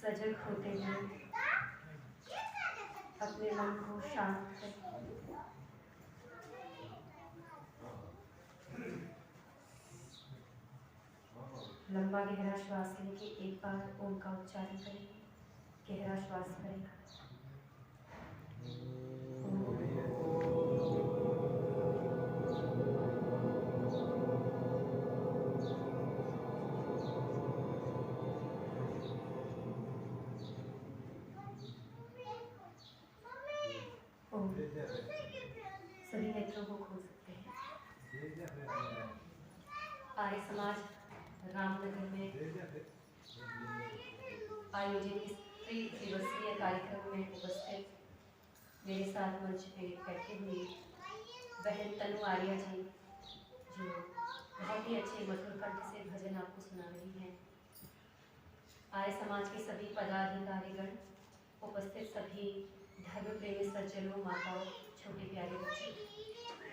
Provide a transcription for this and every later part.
सजग होते हुए अपने मन को शांत करें। लंबा गहरा श्वास लेके एक बार ओम का उच्चारण करेंगे। गहरा श्वास करें। सभी नेत्रों को खोल सकते हैं। आर्य समाज रामनगर में आयोजित स्त्री दिवसीय कार्यक्रम में उपस्थित मेरे साथ मंच पे बैठे हुए बहन तनु आर्या जी, जो बहुत ही अच्छे मधुर कंठ से भजन आपको सुना रही हैं। आर्य समाज के सभी पदाधिकारीगण, उपस्थित सभी धर्म प्रेमी सज्जनों, माताओं, छोटे प्यारे बच्चे,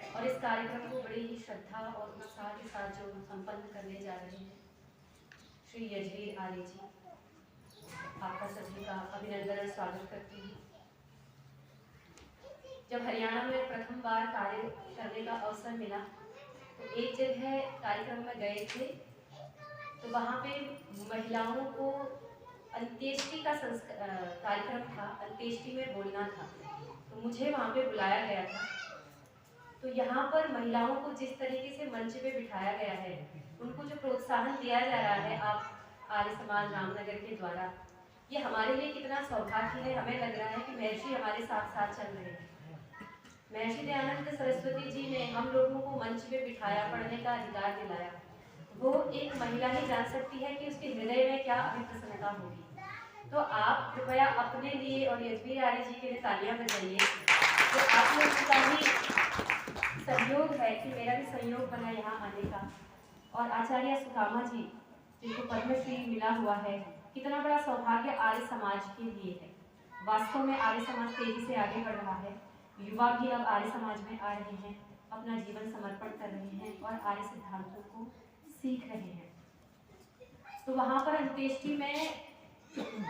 और इस कार्यक्रम को बड़ी ही श्रद्धा और उत्साह के साथ जो संपन्न करने जा रहे हैं श्री यजवीर आर्य जी, आपका सभी का अभिनंदन और स्वागत करती हूँ। जब हरियाणा में प्रथम बार कार्य करने का अवसर मिला तो एक जगह कार्यक्रम में गए थे, तो वहाँ पे महिलाओं को अंत्येष्टि का कार्यक्रम था, अंत्येष्टि में बोलना था, तो मुझे वहाँ पे बुलाया गया था। तो यहाँ पर महिलाओं को जिस तरीके से मंच पे बिठाया गया है, उनको जो प्रोत्साहन दिया जा रहा है आप आर्य समाज रामनगर के द्वारा, ये हमारे लिए कितना सौभाग्य है। हमें लग रहा है कि महर्षि हमारे साथ साथ चल रहे हैं। महर्षि दयानंद सरस्वती जी ने हम लोगों को मंच पे बिठाया, पढ़ने का अधिकार दिलाया। वो एक महिला ही जान सकती है कि उसके हृदय में क्या अभिप्रसन्नता होगी। तो आप कृपया अपने लिए और यजवीर आर्य जी के लिए तालियां बजाइए। तो आप लोगों का ही सहयोग है कि मेरा भी सहयोग बना यहाँ आने का। और आचार्य सुकामा जी, जिनको पद्मश्री मिला हुआ है, कितना बड़ा सौभाग्य आर्य समाज के लिए है। वास्तव में आर्य समाज तेजी से आगे बढ़ रहा है। युवा भी अब आर्य समाज में आ रहे हैं, अपना जीवन समर्पण कर रहे हैं और आर्य सिद्धांतों को सीख रहे हैं। तो वहाँ पर अंत्येष्टि में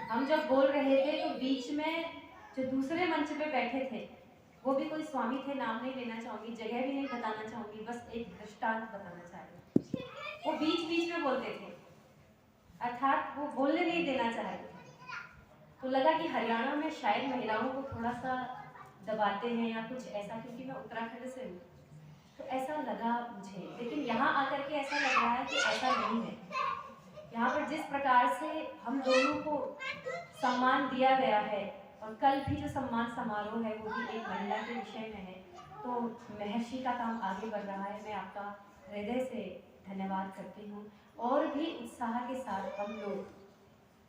हम जब बोल रहे थे तो बीच में जो दूसरे मंच पे बैठे थे वो भी कोई स्वामी थे, नाम नहीं लेना चाहूँगी, जगह भी नहीं बताना चाहूँगी, बस एक दृष्टांत बताना चाह रही। वो बीच बीच में बोलते थे, अर्थात वो बोलने नहीं देना चाह रहे थे। तो लगा कि हरियाणा में शायद महिलाओं को थोड़ा सा दबाते हैं या कुछ ऐसा, क्योंकि मैं उत्तराखंड से हूँ, तो ऐसा लगा मुझे। लेकिन यहाँ आकर के ऐसा लग रहा है कि ऐसा नहीं है। यहाँ पर जिस प्रकार से हम दोनों को सम्मान दिया गया है, और कल भी जो सम्मान समारोह है वो भी एक महिला के विषय में है, तो महर्षि का काम आगे बढ़ रहा है। मैं आपका हृदय से धन्यवाद करती हूँ। और भी उत्साह के साथ हम लोग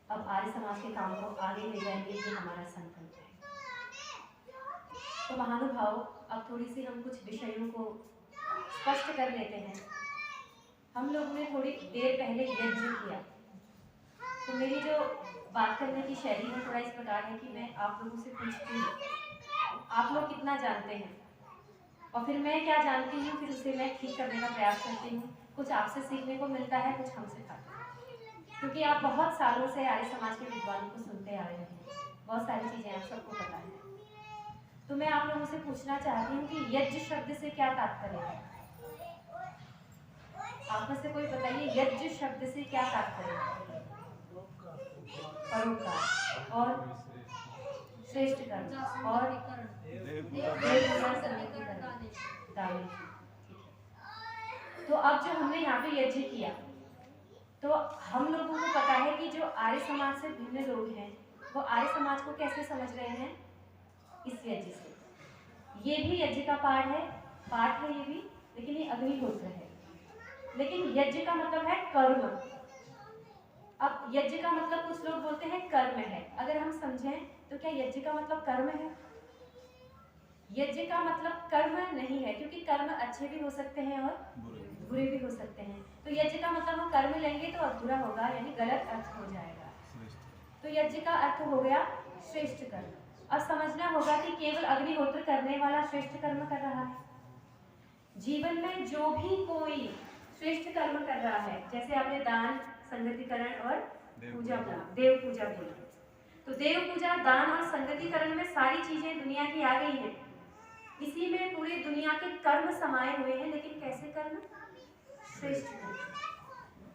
अब आर्य समाज के काम को आगे ले जाएंगे, ये हमारा संकल्प है। तो महानुभाव, अब थोड़ी सी हम कुछ विषयों को स्पष्ट कर लेते हैं। हम लोगों ने थोड़ी देर पहले यज्ञ किया, तो मेरी जो बात करने की शैली है थोड़ा इस प्रकार है कि मैं आप लोगों से पूछती हूँ आप लोग कितना जानते हैं, और फिर मैं क्या जानती हूँ, फिर उसे मैं ठीक करने का प्रयास करती हूँ। कुछ आपसे सीखने को मिलता है, कुछ हमसे खाते हैं, क्योंकि आप बहुत सालों से आर्य समाज के विद्वानों को सुनते आ रहे हैं, बहुत सारी चीज़ें आप सबको पता है। तो मैं आप लोगों से पूछना चाहती हूँ कि यज्ञ शब्द से क्या तात्पर्य है। आप में से कोई बताइए, यज्ञ शब्द से क्या तात्पर्य है। परोपकार और श्रेष्ठ कर्म और दान। तो अब जो हमने यहाँ पे यज्ञ किया, तो हम लोगों को पता है कि जो आर्य समाज से भिन्न लोग हैं वो आर्य समाज को कैसे समझ रहे हैं, इस यज्ञ से। ये भी यज्ञ का पाठ है ये भी, लेकिन ये अग्निहोत्र है। लेकिन यज्ञ का मतलब है कर्म। अब यज्ञ का मतलब कुछ लोग बोलते हैं कर्म है। अगर हम समझें तो क्या यज्ञ का मतलब कर्म है? यज्ञ का मतलब कर्म नहीं है, क्योंकि कर्म अच्छे भी हो सकते हैं और बुरे भी हो सकते हैं। तो यज्ञ का मतलब हम कर्म लेंगे तो अधूरा होगा, यानी गलत अर्थ हो जाएगा। तो यज्ञ का अर्थ हो गया श्रेष्ठ कर्म। अब समझना होगा कि केवल अग्निहोत्र करने वाला श्रेष्ठ कर्म कर रहा है। जीवन में जो भी कोई श्रेष्ठ कर्म कर रहा है, जैसे आपने दान, संगतिकरण और पूजा बोला, देव पूजा बोला, तो देव पूजा, दान और संगतिकरण में सारी चीजें दुनिया की आ गई हैं। इसी में पूरी दुनिया के कर्म समाये हुए हैं, लेकिन कैसे कर्म? श्रेष्ठ कर्म।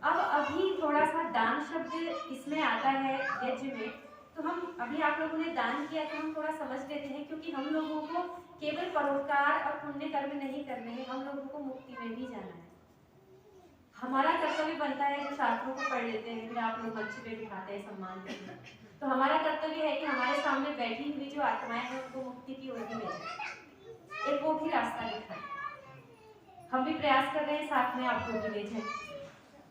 अब अभी थोड़ा सा दान शब्द इसमें आता है यज्ञ में, तो हम अभी आप लोगों ने दान किया तो हम थोड़ा समझ लेते हैं, क्योंकि हम लोगों को केवल परोपकार और पुण्य कर्म नहीं करने हैं, हम लोगों को मुक्ति में भी जाना है। हमारा कर्तव्य बनता है, जो शास्त्रों को पढ़ लेते हैं, फिर आप लोग मंच पे बिठाते हैं, सम्मान देते हैं, तो हमारा कर्तव्य है कि हमारे सामने बैठी हुई जो आत्माएं हैं उनको मुक्ति की ओर भी ले जाए, एक वो भी रास्ता दिखाए। हम भी प्रयास कर रहे हैं, साथ में आपको भी ले जाए।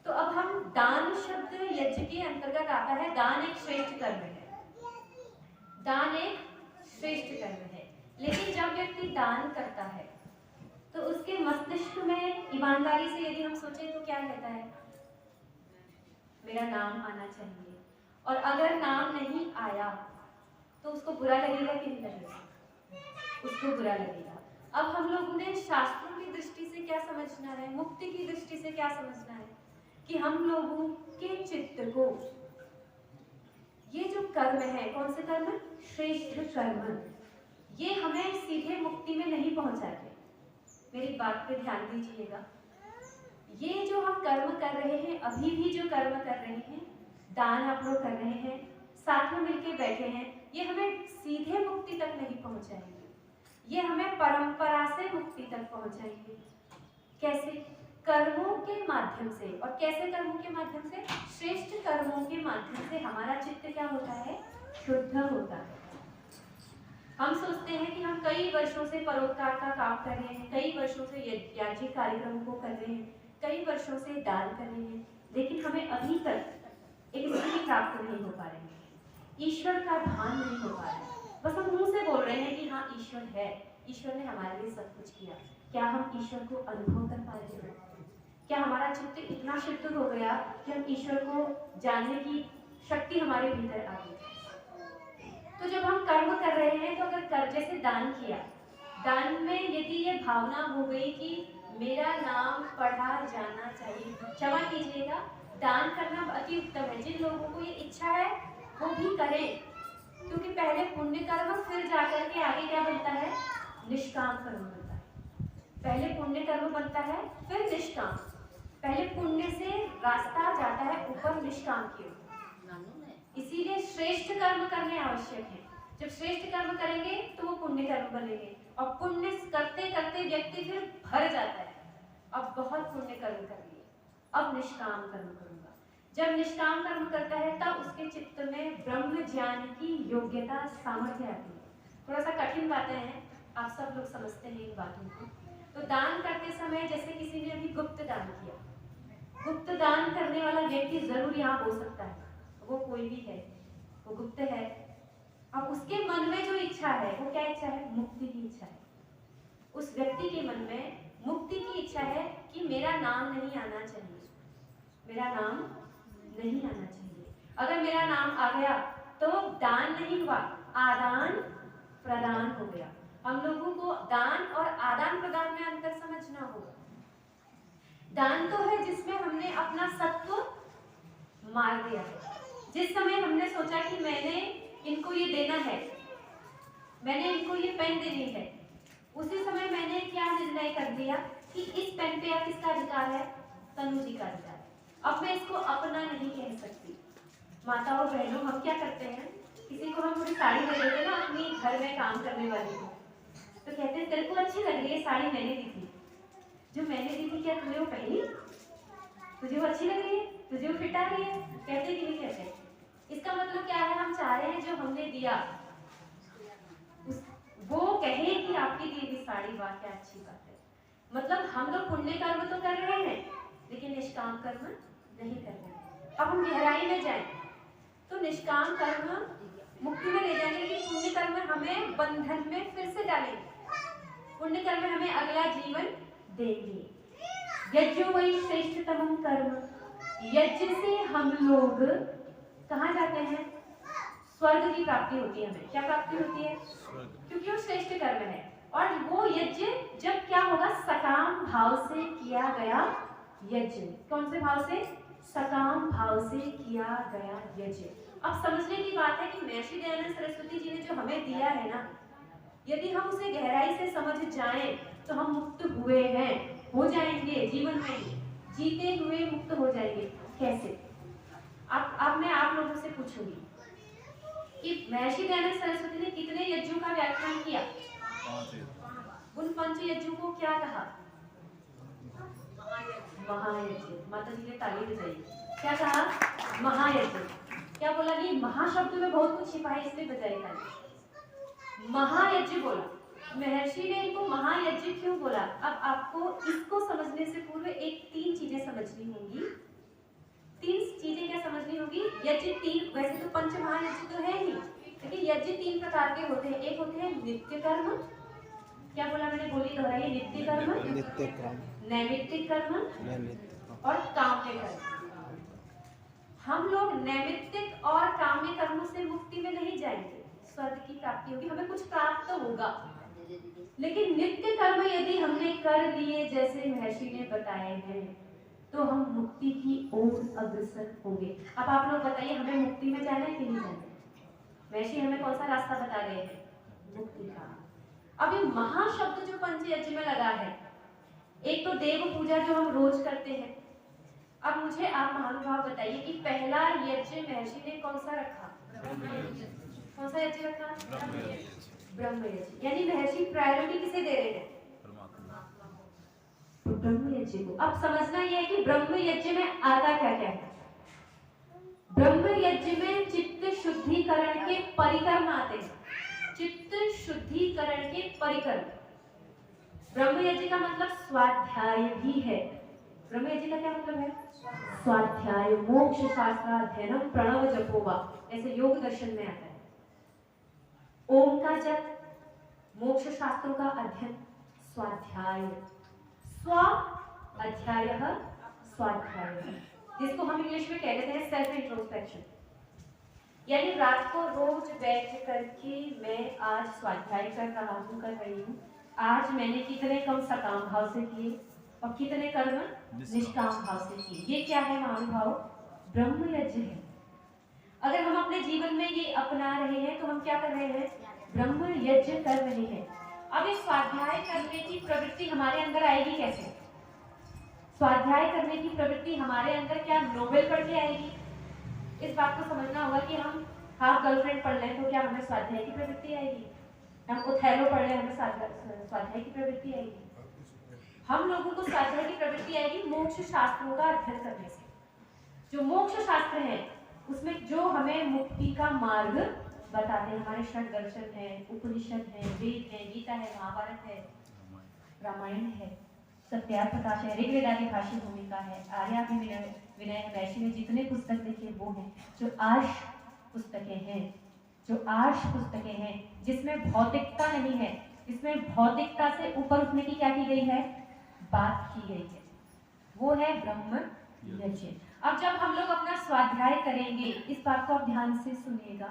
तो अब हम दान शब्द यज्ञ के अंतर्गत आता है। दान एक श्रेष्ठ कर्म है, दान एक श्रेष्ठ कर्म है। लेकिन जब व्यक्ति दान करता है तो उसके मस्तिष्क में ईमानदारी से यदि हम सोचें तो क्या कहता है? मेरा नाम आना चाहिए। और अगर नाम नहीं आया तो उसको बुरा लगेगा कि नहीं लगेगा? उसको बुरा लगेगा। अब हम लोगों ने शास्त्रों की दृष्टि से क्या समझना है, मुक्ति की दृष्टि से क्या समझना है, कि हम लोगों के चित्त को ये जो कर्म है, कौन से कर्म? श्रेष्ठ कर्म, ये हमें सीधे मुक्ति में नहीं पहुंचाते। मेरी बात पे ध्यान दीजिएगा। ये जो हम कर्म कर रहे हैं, अभी भी जो कर्म कर रहे हैं, दान आप लोग कर रहे हैं, साथ में मिलके बैठे हैं, ये हमें सीधे मुक्ति तक नहीं पहुंचाएंगे, ये हमें परंपरा से मुक्ति तक पहुंचाएंगे। कैसे? कर्मों के माध्यम से। और कैसे कर्मों के माध्यम से? श्रेष्ठ कर्मों के माध्यम से हमारा चित्त क्या होता है? शुद्ध होता है। हम सोचते हैं कि हम कई वर्षों से परोपकार का काम कर रहे हैं, कई वर्षों से याज्ञिक कार्यक्रम को कर रहे हैं, कई वर्षों से दान कर रहे हैं, लेकिन हमें अभी तक एक स्थिति प्राप्त नहीं हो पा रही है, ईश्वर का भान नहीं हो पा रहा है। बस हम मुंह से बोल रहे हैं कि हाँ ईश्वर है, ईश्वर ने हमारे लिए सब कुछ किया। क्या हम ईश्वर को अनुभव कर पा रहे हैं? क्या हमारा चित्त इतना शुद्ध हो गया कि हम ईश्वर को जानने की शक्ति हमारे भीतर आ गई? तो जब हम कर्म कर रहे हैं, तो अगर जैसे दान किया, दान में यदि ये भावना हो गई कि मेरा नाम पढ़ा जाना चाहिए, क्षमा कीजिएगा, दान करना अति उत्तम है। जिन लोगों को ये इच्छा है वो भी करें, क्योंकि पहले पुण्य कर्म, फिर जाकर के आगे क्या बनता है? निष्काम कर्म बनता है। पहले पुण्य कर्म बनता है, फिर निष्काम। पहले पुण्य से रास्ता जाता है ऊपर निष्काम की ओर। इसीलिए श्रेष्ठ कर्म करने आवश्यक है। जब श्रेष्ठ कर्म करेंगे तो वो पुण्य कर्म बनेंगे, और पुण्य करते करते व्यक्ति फिर भर जाता है। अब बहुत पुण्य कर्म कर लिए, अब निष्काम कर्म करूंगा। जब निष्काम कर्म करता है तब उसके चित्त में ब्रह्म ज्ञान की योग्यता, सामर्थ्य आती है। थोड़ा सा कठिन बातें हैं, आप सब लोग समझते हैं इन बातों को। तो दान करते समय जैसे किसी ने अभी गुप्त दान किया, गुप्त दान करने वाला व्यक्ति जरूर यहाँ हो सकता है, वो कोई भी है, वो गुप्त है। अब उसके मन में जो इच्छा है, वो क्या इच्छा है? मुक्ति की इच्छा है। उस व्यक्ति के मन में मुक्ति की इच्छा है कि मेरा नाम नहीं आना चाहिए, मेरा नाम नहीं आना चाहिए। अगर मेरा नाम आ गया तो दान नहीं हुआ, आदान प्रदान हो गया। हम लोगों को दान और आदान प्रदान में अंतर समझना होगा। दान तो है जिसमें हमने अपना सत्व मार दिया है। जिस समय हमने सोचा कि मैंने इनको ये देना है, मैंने इनको ये पेन देनी है, उसी समय मैंने क्या निर्णय कर दिया कि इस पेन पे अब किसका अधिकार है? तनु जी का अधिकार है। अब मैं इसको अपना नहीं कह सकती। माता और बहनों, हम क्या करते हैं, किसी को हम थोड़ी साड़ी दे देते ना अपनी घर में काम करने वाली को, तो कहते हैं तेरे को अच्छी लग रही है साड़ी, मैंने दी थी। जो मैंने दी थी क्या तुमने वो पहनी? तुझे वो अच्छी लग रही है? तुझे वो फिट आ रही है? कहते कि नहीं कहते? इसका मतलब क्या है? हम चाह रहे हैं जो हमने दिया वो कहे कि आपकी दी हुई साड़ी वाह क्या अच्छी बात है। मतलब हम लोग पुण्य कर्म तो कर रहे हैं, लेकिन निष्काम कर्म नहीं कर रहे। अब हम गहराई में जाएं तो निष्काम कर्म मुक्ति में ले जाएंगे, लेकिन पुण्य कर्म हमें बंधन में फिर से डालेंगे। पुण्य कर्म हमें अगला जीवन देंगे। यज्ञो वही श्रेष्ठतम कर्म, यज्ञ से हम लोग कहाँ जाते हैं? स्वर्ग की प्राप्ति होती है। हमें क्या प्राप्ति होती है? क्योंकि वो श्रेष्ठ कर्म है। और वो यज्ञ जब क्या होगा? सकाम भाव से किया गया यज्ञ। कौन से भाव से? सकाम भाव से किया गया यज्ञ। अब समझने की बात है कि महर्षि दयानंद सरस्वती जी ने जो हमें दिया है ना, यदि हम उसे गहराई से समझ जाएं तो हम मुक्त हुए हैं, हो जाएंगे, जीवन में जीते हुए मुक्त हो जाएंगे। कैसे? अब मैं आप लोगों से पूछूंगी कि महर्षि दयानंद सरस्वती ने कितने यज्ञों का व्याख्यान किया? उन पंच यज्ञों को क्या कहा? महायज्ञ। माता जी ने ताली बजाई। क्या कहा? महायज्ञ। क्या बोला? कि महाशब्द में बहुत कुछ छिपा है, इसलिए बजाई ताली। महायज्ञ बोला। महर्षि ने इनको महायज्ञ क्यों बोला? अब आपको इसको समझने से पूर्व एक 3 चीजें समझनी होंगी। 3 चीजें क्या समझनी होगी? यज्ञ 3, वैसे तो पंच महायज्ञ तो है ही, लेकिन यज्ञ 3 प्रकार के होते हैं। एक होते हैं नित्य कर्म। क्या बोला मैंने? बोली दोहराइए। नित्य कर्म, नित्य कर्म, नैमित्तिक कर्म और काम्य कर्म। हम लोग नैमित्तिक और काम्य कर्मों से मुक्ति में नहीं जाएंगे, स्वर्ग की प्राप्ति होगी, हमें कुछ प्राप्त तो होगा, लेकिन नित्य कर्म यदि हमने कर लिए जैसे महर्षि ने बताए हैं तो हम मुक्ति की ओर अग्रसर होंगे। अब आप लोग बताइए, हमें मुक्ति में जाना है कि नहीं जाना? महर्षि हमें कौन सा रास्ता बता रहे हैं? मुक्ति का। अब ये महाशब्द जो पंचयज्ञ में लगा है, एक तो देव पूजा जो हम रोज करते हैं। अब मुझे आप महानुभाव बताइए कि पहला यज्ञ महर्षि ने कौन सा रखा? कौन सा यज्ञ रखा? ब्रह्म यज्ञ। यानी महर्षि प्रायोरिटी किसे दे रहे हैं? ब्रह्म यज्ञ को। अब समझना यह है कि ब्रह्म यज्ञ में आता क्या क्या है। ब्रह्म यज्ञ में चित्त शुद्धिकरण के परिक्रम आते हैं। चित्त शुद्धिकरण के परिक्रम। ब्रह्म यज्ञ का मतलब स्वाध्याय भी है। ब्रह्म यज्ञ का क्या मतलब है? स्वाध्याय। मोक्ष शास्त्राध्ययनम प्रणव जपोवा, ऐसे योग दर्शन में आता है। ओम का जप, मोक्ष शास्त्रों का अध्ययन, स्वाध्याय। स्व अध्याय, स्वाध्याय, जिसको हम इंग्लिश में कह देते हैं सेल्फ इंट्रोस्पेक्शन। यानी रात को रोज बैठ करके मैं आज स्वाध्याय कर रहा हूँ, कर रही हूँ, आज मैंने कितने कम सकाम भाव से किए और कितने कर्म निष्काम भाव से किए। ये क्या है महानुभाव? ब्रह्म यज्ञ है। अगर हम अपने जीवन में ये अपना रहे हैं तो हम क्या कर रहे हैं? ब्रह्म यज्ञ कर रहे हैं। अब इस स्वाध्याय करने की प्रवृत्ति हमारे अंदर आएगी कैसे? स्वाध्याय करने की प्रवृत्ति हमारे अंदर क्या नोबेल पढ़ के आएगी? इस बात को समझना होगा कि हम हाफ गर्लफ्रेंड पढ़ लें तो क्या हमें स्वाध्याय की प्रवृत्ति आएगी? हम ओथेलो पढ़ लें, हमें स्वाध्याय की प्रवृत्ति आएगी? हम लोगों को स्वाध्याय की प्रवृत्ति आएगी मोक्ष शास्त्रों का अध्ययन करने से। जो मोक्ष शास्त्र है उसमें जो हमें मुक्ति का मार्ग बताते हैं, हमारे षड दर्शन है, उपनिषद है, वेद है, गीता है, महाभारत है, रामायण है, सत्यार्थ प्रकाश है, ऋग्वेद आदि भाष्य भूमिका है, आर्याभिविनय महर्षि ने जितने पुस्तक लिखे वो हैं, जो आर्ष पुस्तकें हैं, जो आर्ष पुस्तकें हैं, जिसमें भौतिकता नहीं है, जिसमें भौतिकता से ऊपर उठने की क्या की गई है? बात की गई है, वो है ब्रह्म यज्ञ। अब जब हम लोग अपना स्वाध्याय करेंगे, इस बात को आप ध्यान से सुनिएगा,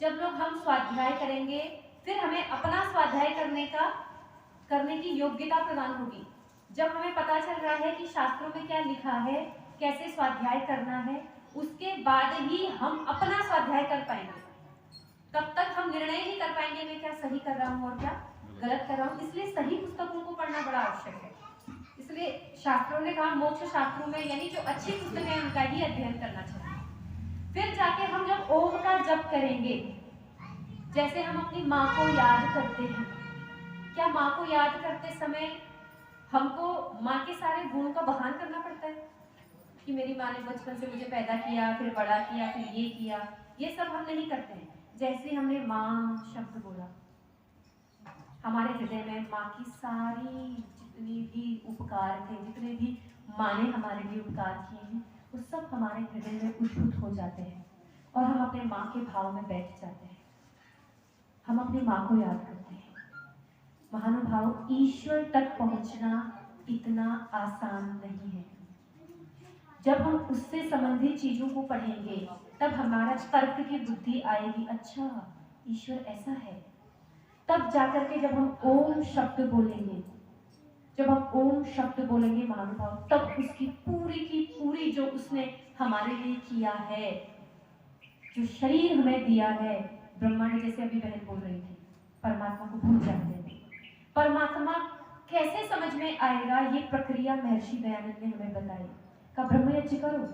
जब लोग हम स्वाध्याय करेंगे फिर हमें अपना स्वाध्याय करने की योग्यता प्रदान होगी। जब हमें पता चल रहा है कि शास्त्रों में क्या लिखा है, कैसे स्वाध्याय करना है, उसके बाद ही हम अपना स्वाध्याय कर पाएंगे। तब तक हम निर्णय नहीं कर पाएंगे मैं क्या सही कर रहा हूँ और क्या गलत कर रहा हूँ। इसलिए सही पुस्तकों को पढ़ना बड़ा आवश्यक है। इसलिए शास्त्रों ने कहा मोक्ष शास्त्रों में यानी जो अच्छी पुस्तक है उनका ही अध्ययन करना चाहिए। फिर जाके हम जब ओम का जप करेंगे, जैसे हम अपनी माँ को याद करते हैं, क्या माँ को याद करते समय हमको माँ के सारे गुणों का बखान करना पड़ता है कि मेरी माँ ने बचपन से मुझे पैदा किया, फिर बड़ा किया, फिर ये किया? ये सब हम नहीं करते हैं। जैसे हमने माँ शब्द बोला, हमारे हृदय में माँ की सारी जितनी भी उपकार थे, जितने भी माँ ने हमारे लिए उपकार किए हैं, वो सब हमारे हृदय में उद्भूत हो जाते हैं और हम अपने माँ के भाव में बैठ जाते हैं। हम अपनी माँ को याद करते हैं। महानुभाव, ईश्वर तक पहुंचना इतना आसान नहीं है। जब हम उससे संबंधित चीजों को पढ़ेंगे तब हमारा तर्क की बुद्धि आएगी, अच्छा ईश्वर ऐसा है। तब जाकर के जब हम ओम शब्द बोलेंगे जब हम ओम शब्द बोलेंगे महानुभाव, तब उसकी पूरी की पूरी जो उसने हमारे लिए किया है, जो शरीर हमें दिया है, ब्रह्मा ने, जैसे अभी बहन बोल रही थी, परमात्मा को भूल जाते हैं। परमात्मा कैसे समझ में आएगा, ये प्रक्रिया महर्षि दयानंद ने हमें बताई। का ब्रह्म यज्ञ करो,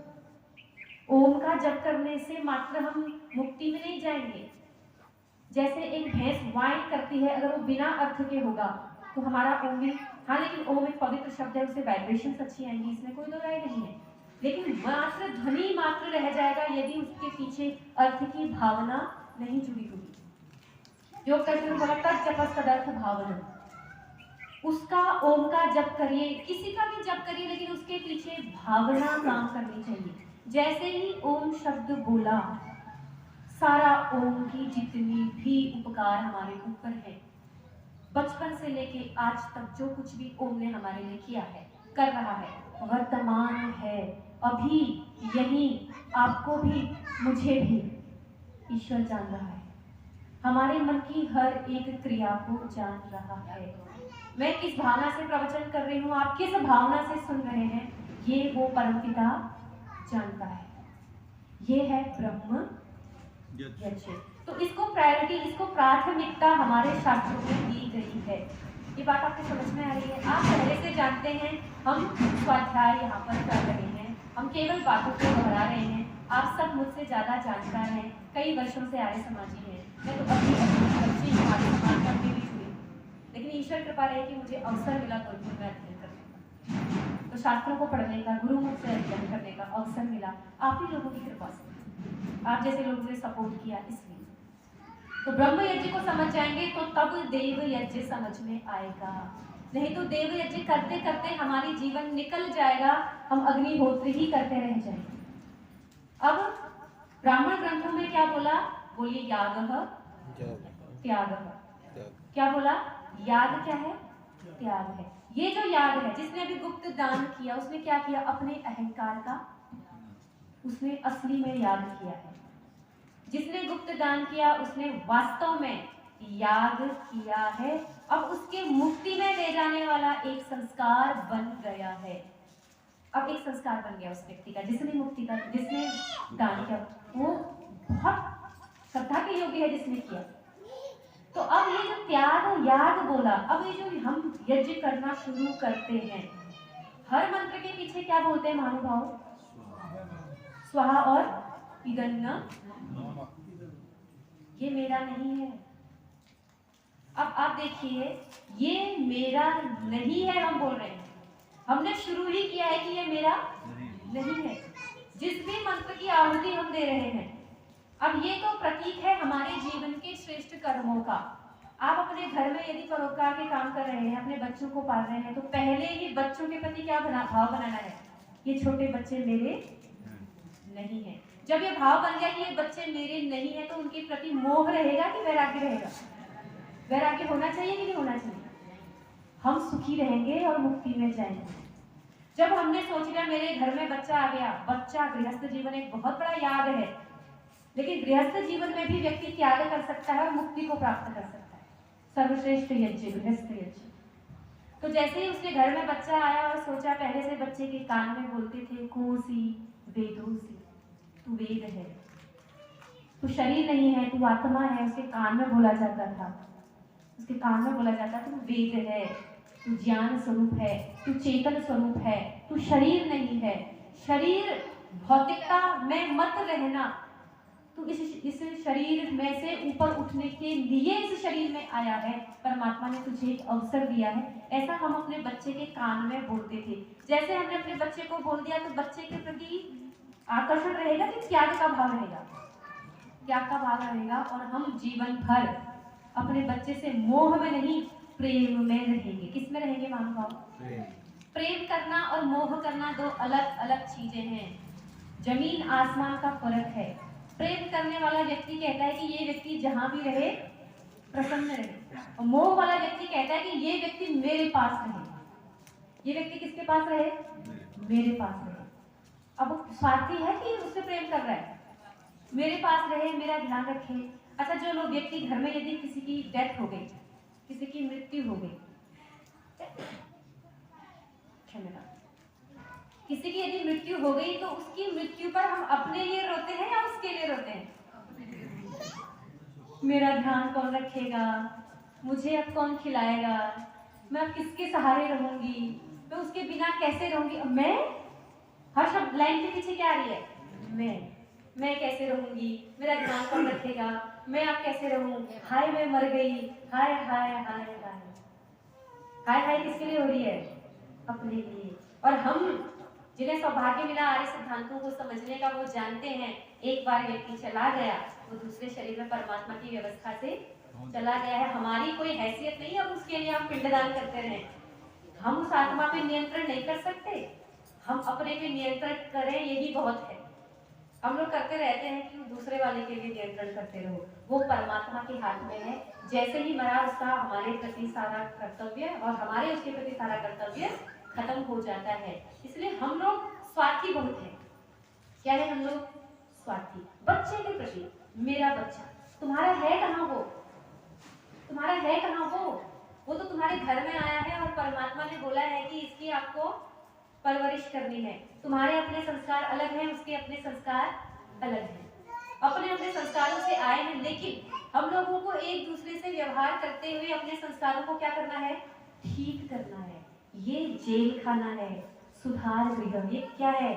ओम का जप करने से मात्र हम मुक्ति में नहीं जाएंगे। जैसे एक भैंस वाइन करती है, अगर वो बिना अर्थ के होगा तो हमारा ओम भी, हाँ लेकिन ओम एक पवित्र शब्द है, उससे वाइब्रेशन अच्छी आएंगी, इसमें कोई दो राय नहीं है, लेकिन मात्र ध्वनि मात्र रह जाएगा यदि उसके पीछे अर्थ की भावना नहीं जुड़ी होगी। जो कृष्ण बोला तत् तदर्थ भावना, उसका ओम का जप करिए, किसी का भी जप करिए, लेकिन उसके पीछे भावना काम करनी चाहिए। जैसे ही ओम शब्द बोला, सारा ओम की जितनी भी उपकार हमारे ऊपर है, बचपन से लेके आज तक जो कुछ भी ओम ने हमारे लिए किया है, कर रहा है, वर्तमान है, अभी यही, आपको भी मुझे भी ईश्वर जान रहा है, हमारे मन की हर एक क्रिया को जान रहा है। मैं किस भावना से प्रवचन कर रही हूँ, आप किस भावना से सुन रहे हैं, ये वो परमपिता जानता है। ये है ब्रह्म यज्ञ। तो इसको प्रायोरिटी, इसको प्राथमिकता हमारे शास्त्रों में दी गई है। ये बात आपको समझ में आ रही है? आप पहले से जानते हैं, हम स्वाध्याय यहाँ पर कर रहे हैं, हम केवल बातों को दोहरा रहे हैं। आप सब मुझसे ज्यादा जानकार हैं, कई वर्षों से आर्य समाजी हैं, मैं तो अभी बच्ची आर्य समाज में भी हुई, लेकिन ईश्वर कृपा रही कि मुझे अवसर मिला गुरुकुल में अध्ययन करने का, तो शास्त्रों को पढ़ने का, गुरुमुख से अध्ययन करने का अवसर मिला, आप ही लोगों की कृपा से, आप जैसे लोगों ने सपोर्ट किया, इसलिए। तो ब्रह्म यज्ञ को समझ जाएंगे तो तब देव यज्ञ समझ में आएगा, नहीं तो देव यज्ञ करते करते हमारी जीवन निकल जाएगा, हम अग्निहोत्र ही करते रह जाएंगे। अब ब्राह्मण ग्रंथों में क्या बोला, बोलिए, यागः त्यागः। क्या बोला? याग क्या है? त्याग है। ये जो याग है, जिसने अभी गुप्त दान किया, उसने क्या किया? अपने अहंकार का उसने असली में याग किया है। जिसने गुप्त दान किया उसने वास्तव में याग किया है। अब उसके मुक्ति में ले जाने वाला एक संस्कार बन गया है। अब एक संस्कार बन गया उस व्यक्ति का, जिसने मुक्ति का, जिसने दान किया, वो बहुत श्रद्धा के योग्य है जिसने किया। तो अब ये जो त्याग याग बोला, अब ये जो हम यज्ञ करना शुरू करते हैं, हर मंत्र के पीछे क्या बोलते हैं महानुभाव? स्वाहा और इदन्न, ये मेरा नहीं है। अब आप देखिए, ये मेरा नहीं है, हम बोल रहे हैं, हमने शुरू ही किया है कि ये मेरा नहीं है। जिस भी मंत्र की आहुति हम दे रहे हैं, अब ये तो प्रतीक है हमारे जीवन के श्रेष्ठ कर्मों का। आप अपने घर में यदि परोपकार के काम कर रहे हैं, अपने बच्चों को पाल रहे हैं, तो पहले ही बच्चों के प्रति क्या भाव बनाना है? ये छोटे बच्चे मेरे नहीं है। जब ये भाव बन गया कि ये बच्चे मेरे नहीं है, तो उनके प्रति मोह रहेगा कि वैराग्य रहेगा? वैराग्य होना चाहिए कि नहीं होना चाहिए? हम सुखी रहेंगे और मुक्ति में जाएंगे। जब हमने सोच लिया मेरे घर में बच्चा आ गया, बच्चा, गृहस्थ जीवन एक बहुत बड़ा याग है, लेकिन गृहस्थ जीवन में भी व्यक्ति त्याग कर सकता है और मुक्ति को प्राप्त कर सकता है। सर्वश्रेष्ठ यज्ञ गृहस्थ यज्ञ। तो जैसे ही उसके घर में बच्चा आया और सोचा, पहले से बच्चे के कान में बोलते थे, कोसी वेदोसी, तू वेद है, तू शरीर नहीं है, तू आत्मा है, उसके कान में बोला जाता था, उसके कान में बोला जाता, तू वेद है, तू ज्ञान स्वरूप है, तू चेतन स्वरूप है, तू शरीर नहीं है, शरीर भौतिकता में मत रहना, तू इस शरीर में से ऊपर उठने के लिए इस शरीर में आया है, परमात्मा ने तुझे एक अवसर दिया है। ऐसा हम अपने बच्चे के कान में बोलते थे। जैसे हमने अपने बच्चे को बोल दिया, तो बच्चे के प्रति आकर्षण रहेगा कि त्याग का भाव रहेगा? त्याग का भाव रहेगा, और हम जीवन भर अपने बच्चे से मोह में नहीं, प्रेम में रहेंगे। किस में रहेंगे महानुभाव? प्रेम करना और मोह करना दो अलग अलग चीजें हैं, जमीन आसमान का फर्क है। प्रेम करने वाला व्यक्ति कहता है कि ये व्यक्ति जहां भी रहे प्रसन्न रहे, और मोह वाला व्यक्ति कहता है कि ये व्यक्ति मेरे पास रहे। ये व्यक्ति किसके पास रहे? मेरे पास रहे। अब वो स्वार्थी है कि उससे प्रेम कर रहा है? मेरे पास रहे, मेरा ध्यान रखे। अच्छा, जो लोग व्यक्ति घर में, यदि किसी की डेथ हो गई, किसी की मृत्यु हो गई, क्षमता। किसी की यदि मृत्यु हो गई तो उसकी मृत्यु पर हम अपने लिए रोते हैं या उसके लिए रोते हैं? मेरा ध्यान कौन रखेगा, मुझे अब कौन खिलाएगा, मैं अब किसके सहारे रहूंगी, मैं उसके बिना कैसे रहूंगी। अब मैं, हर शब्द लाइन के पीछे क्या आ रही है? मैं कैसे रहूंगी, मेरा ध्यान कौन रखेगा, मैं अब कैसे रहूं, हाय मैं मर गई, हाय हाय हाय हाय। हाय हाय किसके लिए हो रही है? अपने लिए। और हम जिन्हें सौभाग्य मिला आर्य सिद्धांतों को समझने का, वो जानते हैं एक बार व्यक्ति चला गया, वो दूसरे शरीर में परमात्मा की व्यवस्था से चला गया है। हमारी कोई हैसियत नहीं है अब उसके लिए हम पिंडदान करते रहें। हम उस आत्मा पे नियंत्रण नहीं कर सकते, हम अपने पे नियंत्रण करें, यही बहुत है। हम लोग करते रहते हैं कि दूसरे वाले के लिए नियंत्रण करते रहो, वो परमात्मा के हाथ में है। जैसे ही मरा उसका हमारे प्रति सारा कर्तव्य और हमारे उसके प्रति सारा कर्तव्य खत्म हो जाता है। इसलिए हम लोग स्वार्थी बहुत है। क्या है हम लोग? स्वार्थी। बच्चे के प्रति, मेरा बच्चा, तुम्हारा है कहाँ वो? तुम्हारा है कहाँ वो तो तुम्हारे घर में आया है और परमात्मा ने बोला है कि इसकी आपको परवरिश करनी है। तुम्हारे अपने संस्कार अलग हैं, उसके अपने संस्कार अलग हैं। अपने अपने संस्कारों से आए हैं, लेकिन हम लोगों को एक दूसरे से व्यवहार करते हुए अपने संस्कारों को क्या करना है? ठीक करना है। ये जेल खाना है, सुधार गृह। ये क्या है?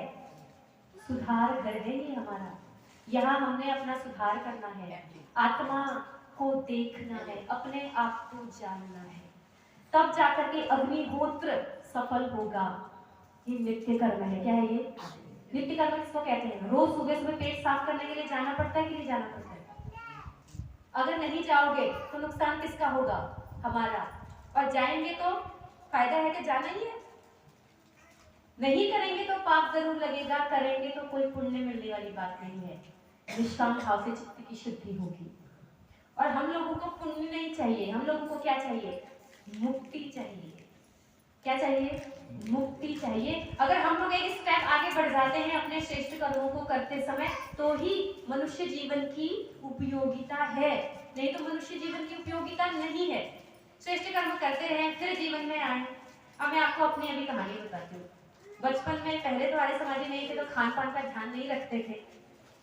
सुधार घर है ये हमारा। यहाँ हमने अपना सुधार करना है, आत्मा को देखना है, अपने आप को जानना है, तब जाकर के अग्निहोत्र सफल होगा। ये नित्य कर्म है। क्या है ये? नित्य कर्म किसको कहते हैं? रोज सुबह सुबह पेट साफ करने के लिए जाना पड़ता है कि नहीं जाना पड़ता है? अगर नहीं जाओगे तो नुकसान किसका होगा? हमारा। और जाएंगे तो फायदा है कि जाना ही है। नहीं करेंगे तो पाप जरूर लगेगा, करेंगे तो कोई पुण्य मिलने वाली बात नहीं है। निष्काम भाव से चित्त की शुद्धि होगी। और हम लोगों को पुण्य नहीं चाहिए, हम लोगों को क्या चाहिए? मुक्ति चाहिए। क्या चाहिए? मुक्ति चाहिए। अगर हम लोग एक स्टेप आगे बढ़ जाते हैं अपने श्रेष्ठ कर्मों को करते समय, तो ही मनुष्य जीवन की उपयोगिता है, नहीं तो मनुष्य जीवन की उपयोगिता नहीं है। श्रेष्ठ कर्म करते रहे फिर जीवन में आए। अब मैं आपको अपनी अभी कहानी बताती हूँ। बचपन में पहले तो आर्य समाजी नहीं थे, तो खान पान का ध्यान नहीं रखते थे,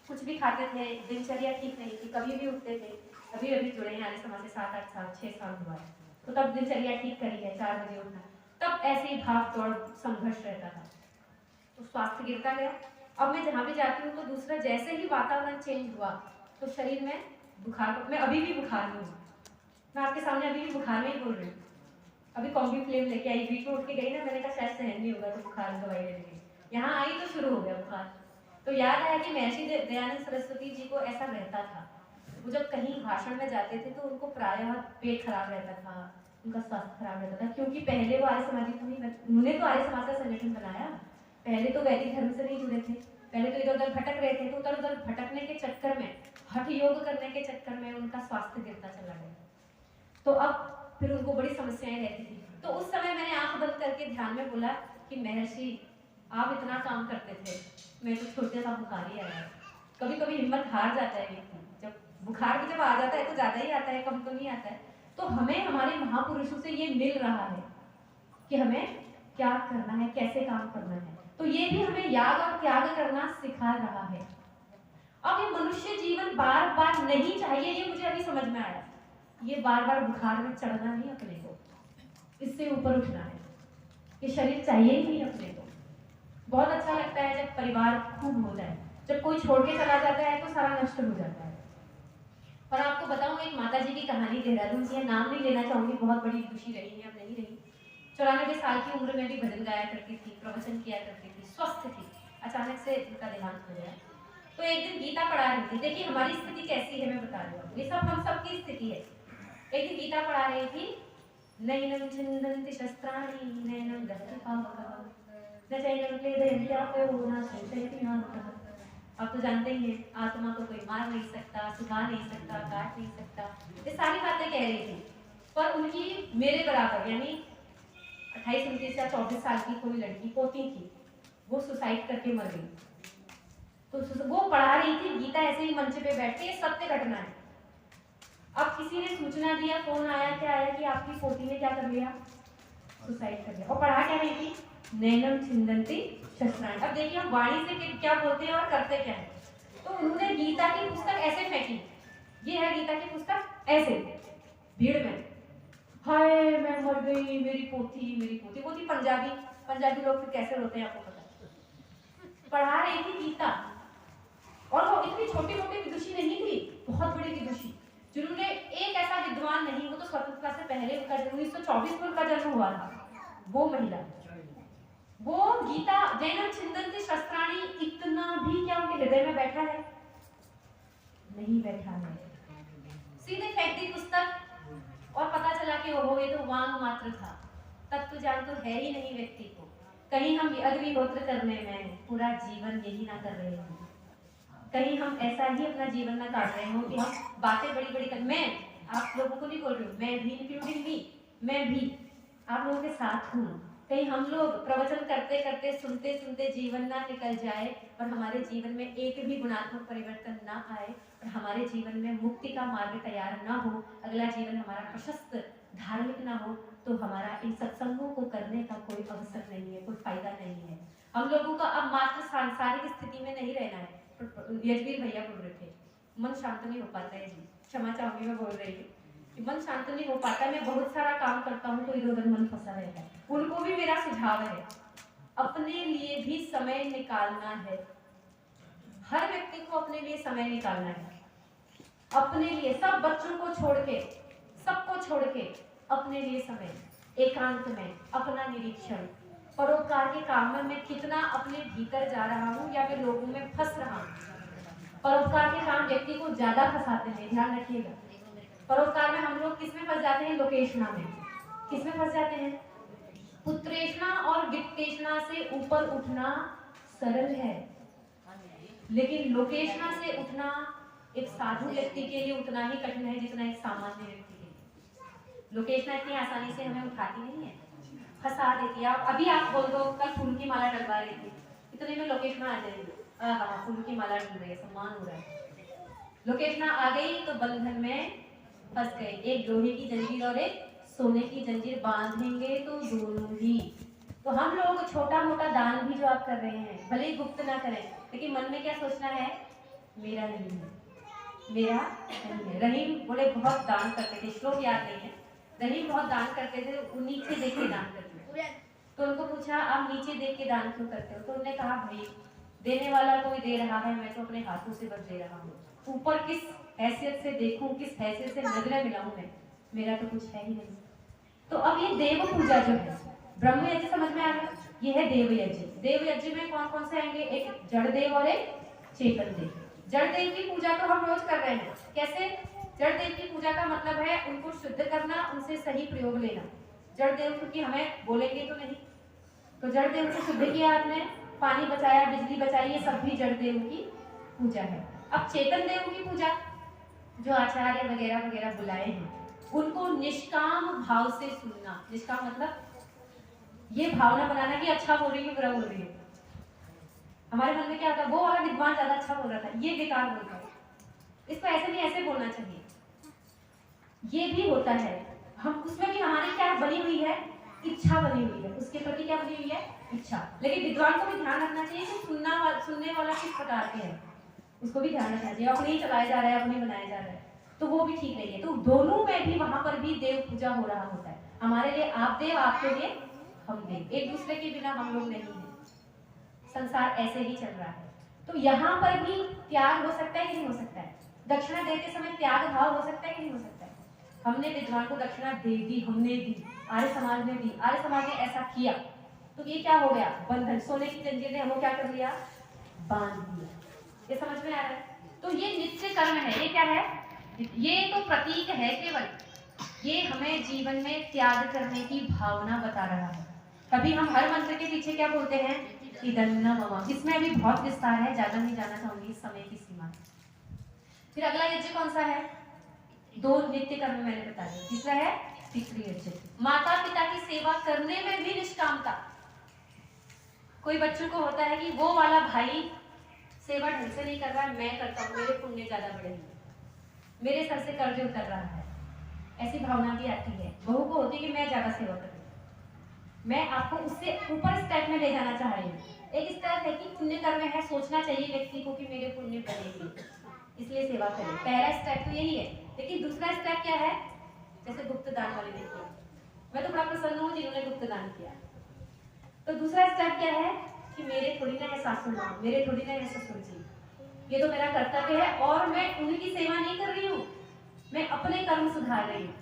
कुछ भी खाते थे, दिनचर्या ठीक नहीं थी, कभी भी उठते थे। अभी अभी जुड़े हैं आर्य समाज से 7-8 साल 6 साल हुआ है, तो तब दिनचर्या ठीक करी है, 4 बजे उठना, तब ऐसे ही भाग दौड़ संघर्ष रहता था, तो स्वास्थ्य गिरता गया। अब मैं जहाँ भी जाती हूँ तो दूसरा, जैसे ही वातावरण चेंज हुआ तो शरीर में बुखार, मैं अभी भी बुखार में हूँ, मैं आपके सामने अभी भी बुखार में ही बोल रही हूँ। अभी कॉम्बी फ्लेम लेके आई, बीच में उठ के गई ना, मैंने कहा शायद सहन नहीं होगा तो बुखार दवाई लेने गई, यहाँ आई तो शुरू हो गया बुखार। तो याद आया कि महर्षि दयानंद सरस्वती जी को ऐसा रहता था, वो जब कहीं भाषण में जाते थे तो उनको प्रायः पेट खराब रहता था, उनका स्वास्थ्य खराब रहता था, क्योंकि पहले वो आर्य समाजी को नहीं, उन्होंने तो आर्य समाज का संगठन बनाया, पहले तो वैदिक धर्म से नहीं जुड़े थे, पहले तो इधर उधर भटक रहे थे, तो उधर उधर भटकने के चक्कर में, हठ योग करने के चक्कर में उनका स्वास्थ्य गिरता चला गया। तो अब फिर उनको बड़ी समस्याएं रहती थी। तो उस समय मैंने आंख बंद करके ध्यान में बोला कि महर्षि आप इतना काम करते थे, मैं तो छोटे सा बुखार ही आया। कभी कभी हिम्मत हार जाता है व्यक्ति, जब बुखार भी जब आ जाता है तो ज्यादा ही आता है, कम तो नहीं आता है। तो हमें हमारे महापुरुषों से ये मिल रहा है कि हमें क्या करना है, कैसे काम करना है, तो ये भी हमें याग और त्याग करना सिखा रहा है। अब ये मनुष्य जीवन बार बार नहीं चाहिए, ये मुझे अभी समझ में आया। ये बार बार बुखार में चढ़ना नहीं अपने को, इससे ऊपर उठना है। ये शरीर चाहिए ही नहीं अपने को। बहुत अच्छा लगता है जब परिवार खूब हो जाए, जब कोई छोड़ के चला जाता है तो सारा नष्ट हो जाता है। और आपको बताऊं एक माता जी की कहानी, देहरादून की है, नाम नहीं लेना चाहूंगी, बहुत बड़ी खुशी रही है, अब नहीं रही। 94 साल की उम्र में भी भजन गाया करती थी, प्रवचन किया करती थी, स्वस्थ थी, अचानक से उनका देहांत हो गया। तो एक दिन गीता पढ़ा रही थी, देखिए हमारी स्थिति कैसी है मैं बता रही हूँ, ये सब हम सबकी स्थिति है। एक दिन गीता पढ़ा रही थी, नैनं छिन्दन्ति शस्त्राणि नैनं दहति पावकः न चैनं क्लेदयन्ति आपयो न शोषयति नामकः। आप तो जानते ही हैं, आत्मा को कोई मार नहीं सकता, सुखा नहीं सकता, काट नहीं सकता, ये सारी बातें कह रही थी। पर उनकी मेरे बराबर यानी 28, 29 या 24 साल की कोई लड़की पोती थी, वो सुसाइड करके मर गई। तो वो पढ़ा रही थी गीता ऐसे ही मंच पे बैठ के, ये सत्य घटना है। अब किसी ने सूचना दिया, फोन आया, क्या आया कि आपकी पोती ने क्या कर लिया? सुसाइड कर लिया। और पढ़ा क्या रही थी? नैनम छिन्दन्ति शस्त्राणि। अब देखिए हम वाणी से क्या बोलते हैं और करते क्या है। तो उन्होंने गीता की पुस्तक ऐसे फेंकी, ये है गीता की पुस्तक, ऐसे भीड़ में, हाय मैं मर गई, मेरी पोती। वो थी पंजाबी लोग फिर कैसे रोते हैं आपको पता है। पढ़ा रही थी गीता, और वो इतनी छोटी मोटी विदुषी नहीं थी, बहुत बड़ी विदुषी, जिन्होंने एक ऐसा विद्वान नहीं, वो तो स्वतंत्रता से पहले उनका जन्म 1924 में उनका जन्म हुआ था, वो महिला, वो गीता नैनम छिन्दन्ति शस्त्राणि, इतना भी क्या उनके हृदय में बैठा है? नहीं बैठा है। सीधे फेंक दी पुस्तक, और पता चला कि ओहो ये तो वांग मात्र था, तत्व ज्ञान तो है ही नहीं व्यक्ति को। कहीं हम अग्निहोत्र करने में पूरा जीवन यही ना कर रहे हो, कहीं हम ऐसा ही अपना जीवन ना काट रहे हो कि हम बातें बड़ी बड़ी कर, मैं आप लोगों को नहीं बोल रही हूँ, मैं भी इंक्लूडिंग मी, मैं भी आप लोगों के साथ हूँ। कहीं हम लोग प्रवचन करते करते सुनते सुनते जीवन ना निकल जाए और हमारे जीवन में एक भी गुणात्मक परिवर्तन ना आए और हमारे जीवन में मुक्ति का मार्ग तैयार ना हो, अगला जीवन हमारा प्रशस्त धार्मिक ना हो, तो हमारा इन सत्संगों को करने का कोई अवसर नहीं है, कोई फायदा नहीं है। हम लोगों का अब मात्र सांसारिक स्थिति में नहीं रहना है। यजवीर भैया बोल रहे थे मन शांत नहीं हो पाता है जी, क्षमा चाहूंगी मैं बोल रही हूँ, मन शांत नहीं हो पाता, मैं बहुत सारा काम करता हूँ तो इधर उधर मन फंसा रहता है। उनको भी मेरा सुझाव है, अपने लिए भी समय निकालना है, हर व्यक्ति को अपने लिए समय निकालना है, अपने लिए, सब बच्चों को छोड़ के, सबको छोड़ के अपने लिए समय, एकांत में अपना निरीक्षण, परोपकार के काम में मैं कितना अपने भीतर जा रहा हूँ या फिर लोगों में फंस रहा हूँ। परोपकार के काम व्यक्ति को ज्यादा फंसाते हैं, ध्यान रखिएगा। परोपकार में हम लोग किस में फंस जाते हैं? लोकेशना में। किस में फंस जाते हैं? पुत्रेशना और वित्तेशना से ऊपर उठना सरल है, लेकिन लोकेशना से उठना एक साधु व्यक्ति के लिए उतना ही कठिन है जितना एक सामान्य व्यक्ति के लिए। लोकेशना इतनी आसानी से हमें उठाती नहीं है, फंसा देती है। अभी आप बोल दो कल फूल की माला डलवा रही थी, इतने में लोकेशना आ जाएगी, हाँ फूल की माला डल रही है, सम्मान हो रहा है। लोकेशना आ गई तो बंधन में फंस गए, एक लोहे की जंजीर और एक सोने की जंजीर बांधेंगे तो दोनों ही। तो हम लोग छोटा मोटा दान भी जो आप कर रहे हैं, भले ही गुप्त ना करें, लेकिन मन में क्या सोचना है? मेरा नहीं है, मेरा नहीं है। रहीम बोले बहुत दान करते थे, श्लोक याद नहीं है, रहीम बहुत दान करते थे, वो नीचे देख के दान करते थे। तो उनको पूछा आप नीचे देख के दान क्यों करते हो? तो उन्होंने कहा भाई देने वाला कोई दे रहा है, मैं तो अपने हाथों से बस दे रहा हूँ, ऊपर किस हैसियत से देखूं, किस हैसियत से नजरें मिलाऊं मैं, मेरा तो कुछ है ही नहीं। तो अब ये देव पूजा जो है, ब्रह्म यज्ञ समझ में आ गया, ये है देव यज्ञ। देव यज्ञ में कौन कौन से आएंगे? एक जड़ देव और एक चेतन देव। जड़ देव की पूजा तो हम रोज कर रहे हैं, कैसे? जड़ देव की पूजा का मतलब है उनको शुद्ध करना, उनसे सही प्रयोग लेना। जड़ देव क्योंकि हमें बोलेंगे तो नहीं, तो जड़ देव को शुद्ध किया आपने, पानी बचाया, बिजली बचाई, ये सब भी जड़ देव की पूजा है। अब चेतन देव की पूजा, जो आचार्य वगैरह वगैरह बुलाए हैं, उनको निष्काम भाव से सुनना। निष्काम मतलब ये भावना बनाना कि अच्छा बोल रही है बुरा बोल रही है। हमारे मन में क्या होता है? वो वाला विद्वान ज्यादा अच्छा बोल रहा था, ये बेकार बोल रहा है, इसको ऐसे नहीं ऐसे बोलना चाहिए। ये भी होता है, हम उसमें भी हमारी क्या बनी हुई है? इच्छा बनी हुई है, उसके प्रति क्या बनी हुई है? इच्छा। लेकिन विद्वान को भी ध्यान रखना चाहिए कि सुनने वाला किस प्रकार के है, उसको भी ध्यान रखना चाहिए। अपने ही चलाया जा रहा है, अपने बनाया जा रहा है, तो वो भी ठीक नहीं है। तो दोनों में भी वहां पर भी देव पूजा हो रहा होता है। हमारे लिए आप देव, आपके लिए हम देव, एक दूसरे के बिना हम लोग नहीं है। संसार ऐसे ही चल रहा है। तो यहाँ पर भी त्याग हो सकता है कि नहीं हो सकता है? दक्षिणा देते समय त्याग भाव हो सकता है कि नहीं हो सकता है? हमने विद्वान को दक्षिणा दे दी, हमने दी, आर्य समाज ने दी, आर्य समाज ने ऐसा किया, तो ये क्या हो गया? बंधन। सोने की जंजीर ने हमें क्या कर लिया? बांध दिया। ये समझ में आ रहा है? तो ये नित्य कर्म है, ये क्या है? ये तो प्रतीक है केवल, ये हमें जीवन में त्याग करने की भावना बता रहा है। तभी हम हर मंत्र के पीछे क्या बोलते हैं? इदन्ना मम। इसमें भी बहुत विस्तार है, ज्यादा नहीं जाना चाहूंगी इस समय की सीमा। फिर अगला यज्ञ कौन सा है? दो नित्य कर्म मैंने बता दिया। तीसरा है पितृयज्ञ, माता पिता की सेवा करने में भी निष्कामता। कोई बच्चों को होता है कि वो वाला भाई सेवा ढंग से नहीं कर रहा है, मैं करता हूँ, मेरे पुण्य ज्यादा बढ़ेंगे, मेरे सर से कर्ज उतर रहा है, ऐसी भावना भी आती है। बहू को होती है कि मैं ज्यादा सेवा करूँ, मैं आपको उससे ऊपर स्टेप में ले जाना चाह रही हूँ। एक स्टेप है कि पुण्य कर्म है, सोचना चाहिए व्यक्ति को कि मेरे पुण्य बनेगी, इसलिए सेवा करें। पहला स्टेप तो यही है। लेकिन दूसरा स्टेप क्या है? जैसे गुप्त दान वाले देखिए, मैं तो बड़ा प्रसन्न हूँ जिन्होंने गुप्त दान किया। तो दूसरा स्टेप क्या है कि मेरे थोड़ी ना है सासू माँ, मेरे थोड़ी ना है ससुर जी, ये तो मेरा कर्तव्य है और मैं उनकी सेवा नहीं कर रही हूँ, मैं अपने कर्म सुधार रही हूँ,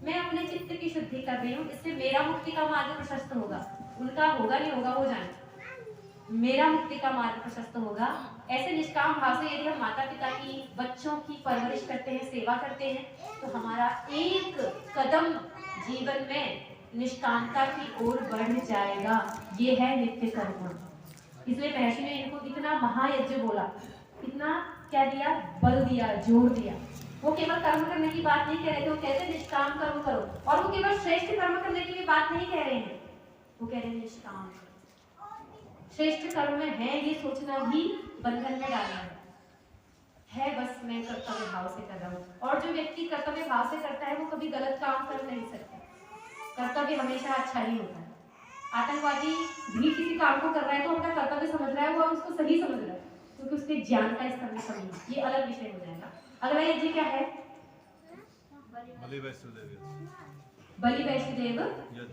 मैं अपने चित्त की शुद्धि कर रही हूँ। इससे मेरा मुक्ति का मार्ग प्रशस्त होगा। उनका होगा नहीं होगा वो जाने, मेरा मुक्ति का मार्ग प्रशस्त होगा। ऐसे निष्काम भाव से यदि हम माता पिता की, बच्चों की परवरिश करते हैं, सेवा करते हैं, तो हमारा एक कदम जीवन में निष्कामता की ओर बढ़ जाएगा। ये है नित्य कर्म। इसलिए महर्षि ने इनको इतना महायज्ञ बोला, इतना क्या दिया, बल दिया, जोर दिया। वो केवल कर्म करने की बात नहीं कह रहे थे, वो कहते निष्काम कर्म करो। और वो केवल श्रेष्ठ कर्म करने की भी बात नहीं कह रहे हैं, वो कह रहे हैं निष्काम करो। श्रेष्ठ कर्म में है ये सोचना भी बंधन में डालना है बस मैं कर्तव्य भाव से कर रहा हूँ। और जो व्यक्ति कर्तव्य भाव से करता है वो कभी गलत काम कर नहीं सकता। कर्तव्य हमेशा अच्छा ही होता है। आतंकवादी भी किसी काम को कर रहा है तो अपना कर्तव्य समझ रहा है, वो उसको सही समझ रहा है, क्योंकि उसके ज्ञान का स्तर में कमी है। ये अलग विषय हो जाएगा। अगला यज्ञ क्या है? बलि वैष्णदेव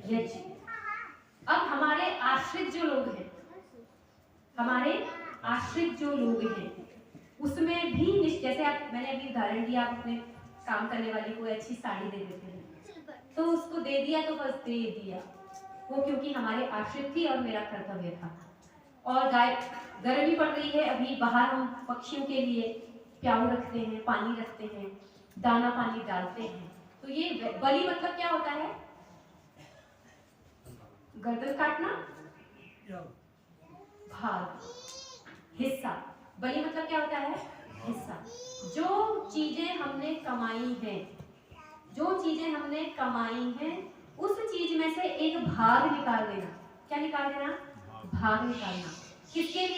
यज्ञ। अब हमारे आश्रित जो लोग हैं, हमारे आश्रित जो लोग हैं उसमें भी जैसे आप, मैंने अभी उदाहरण दिया, आप अपने काम करने वाली को अच्छी साड़ी दे देते हैं तो उसको दे दिया तो बस दे दिया, वो क्योंकि हमारे आश्रित थी और मेरा कर्तव्य था। और गाय, गर्मी पड़ रही है अभी, बाहर हम पक्षियों के लिए प्याऊ रखते हैं, पानी रखते हैं, दाना पानी डालते हैं। तो ये बलि मतलब क्या होता है? गर्दन काटना, भाग, हिस्सा। बलि मतलब क्या होता है? हिस्सा। जो चीजें हमने कमाई हैं, जो चीजें हमने कमाई हैं उस चीज में से एक भाग निकाल देना। क्या निकाल देना? भाग निकालना। किसके लिए?